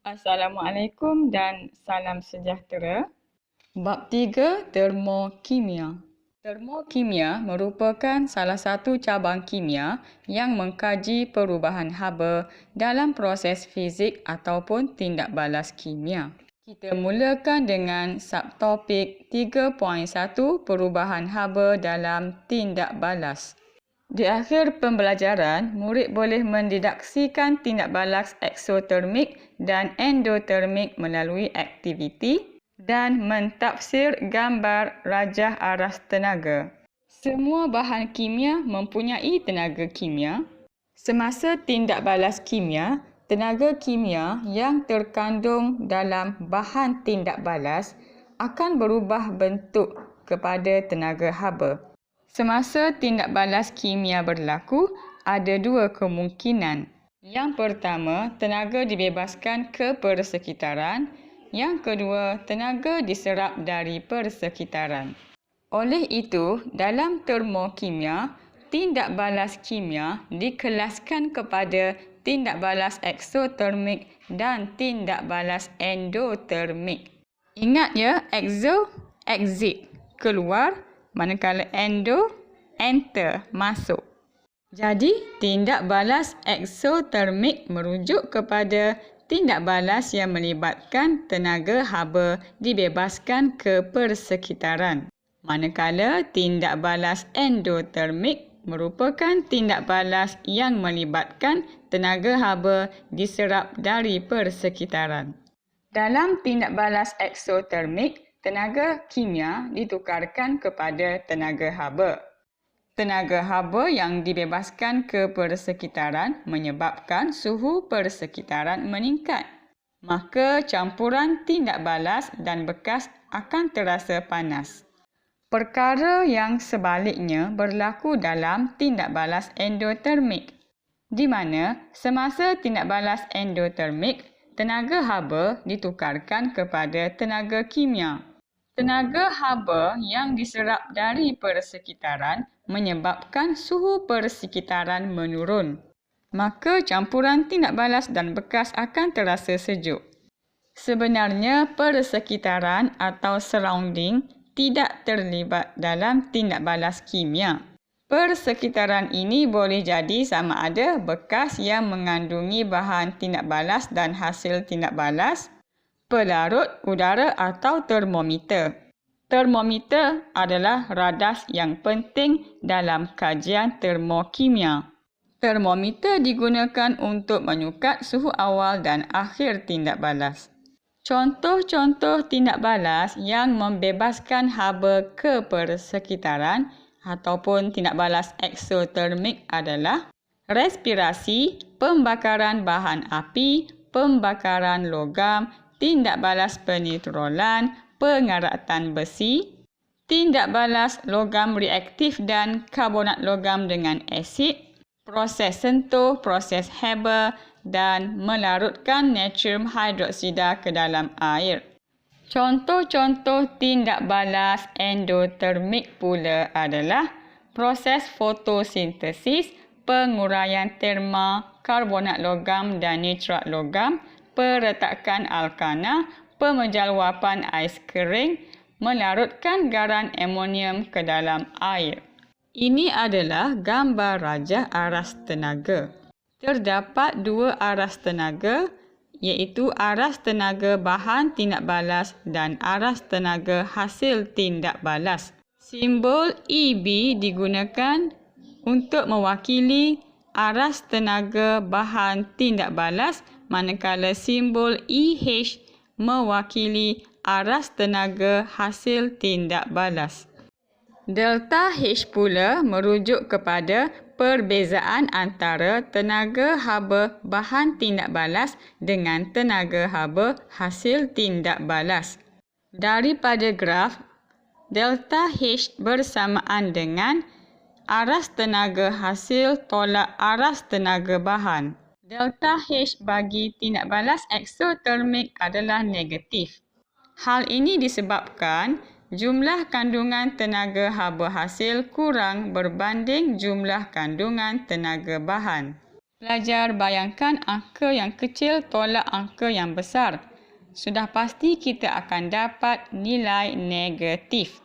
Assalamualaikum dan salam sejahtera. Bab 3, Termokimia. Termokimia merupakan salah satu cabang kimia yang mengkaji perubahan haba dalam proses fizik ataupun tindak balas kimia. Kita mulakan dengan subtopik 3.1 perubahan haba dalam tindak balas. Di akhir pembelajaran, murid boleh mendidaksikan tindak balas eksotermik dan endotermik melalui aktiviti dan mentafsir gambar rajah aras tenaga. Semua bahan kimia mempunyai tenaga kimia. Semasa tindak balas kimia, tenaga kimia yang terkandung dalam bahan tindak balas akan berubah bentuk kepada tenaga haba. Semasa tindak balas kimia berlaku, ada dua kemungkinan. Yang pertama, tenaga dibebaskan ke persekitaran. Yang kedua, tenaga diserap dari persekitaran. Oleh itu, dalam termokimia, tindak balas kimia dikelaskan kepada tindak balas eksotermik dan tindak balas endotermik. Ingat ya, exo, exit, keluar, manakala endo, enter, masuk. Jadi, tindak balas eksotermik merujuk kepada tindak balas yang melibatkan tenaga haba dibebaskan ke persekitaran. Manakala tindak balas endotermik merupakan tindak balas yang melibatkan tenaga haba diserap dari persekitaran. Dalam tindak balas eksotermik, tenaga kimia ditukarkan kepada tenaga haba. Tenaga haba yang dibebaskan ke persekitaran menyebabkan suhu persekitaran meningkat. Maka campuran tindak balas dan bekas akan terasa panas. Perkara yang sebaliknya berlaku dalam tindak balas endotermik, di mana semasa tindak balas endotermik, tenaga haba ditukarkan kepada tenaga kimia. Tenaga haba yang diserap dari persekitaran menyebabkan suhu persekitaran menurun. Maka campuran tindak balas dan bekas akan terasa sejuk. Sebenarnya persekitaran atau surrounding tidak terlibat dalam tindak balas kimia. Persekitaran ini boleh jadi sama ada bekas yang mengandungi bahan tindak balas dan hasil tindak balas, pelarut udara atau termometer. Termometer adalah radas yang penting dalam kajian termokimia. Termometer digunakan untuk menyukat suhu awal dan akhir tindak balas. Contoh-contoh tindak balas yang membebaskan haba ke persekitaran ataupun tindak balas eksotermik adalah respirasi, pembakaran bahan api, pembakaran logam, tindak balas penitrolan, pengaratan besi, tindak balas logam reaktif dan karbonat logam dengan asid, proses sentuh, proses Haber dan melarutkan natrium hidroksida ke dalam air. Contoh-contoh tindak balas endotermik pula adalah proses fotosintesis, penguraian terma, karbonat logam dan nitrat logam, peretakan alkana, pemejaluapan ais kering, melarutkan garam amonium ke dalam air. Ini adalah gambar rajah aras tenaga. Terdapat dua aras tenaga, iaitu aras tenaga bahan tindak balas dan aras tenaga hasil tindak balas. Simbol EB digunakan untuk mewakili aras tenaga bahan tindak balas, manakala simbol EH mewakili aras tenaga hasil tindak balas. Delta H pula merujuk kepada perbezaan antara tenaga haba bahan tindak balas dengan tenaga haba hasil tindak balas. Daripada graf, delta H bersamaan dengan aras tenaga hasil tolak aras tenaga bahan. Delta H bagi tindak balas eksotermik adalah negatif. Hal ini disebabkan jumlah kandungan tenaga haba hasil kurang berbanding jumlah kandungan tenaga bahan. Pelajar, bayangkan angka yang kecil tolak angka yang besar. Sudah pasti kita akan dapat nilai negatif.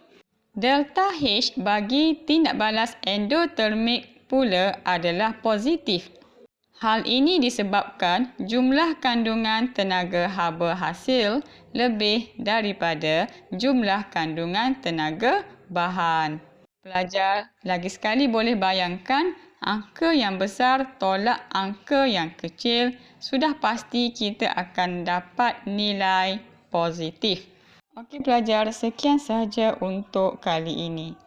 Delta H bagi tindak balas endotermik pula adalah positif. Hal ini disebabkan jumlah kandungan tenaga haba hasil lebih daripada jumlah kandungan tenaga bahan. Pelajar, lagi sekali boleh bayangkan angka yang besar tolak angka yang kecil, sudah pasti kita akan dapat nilai positif. Okey pelajar, sekian sahaja untuk kali ini.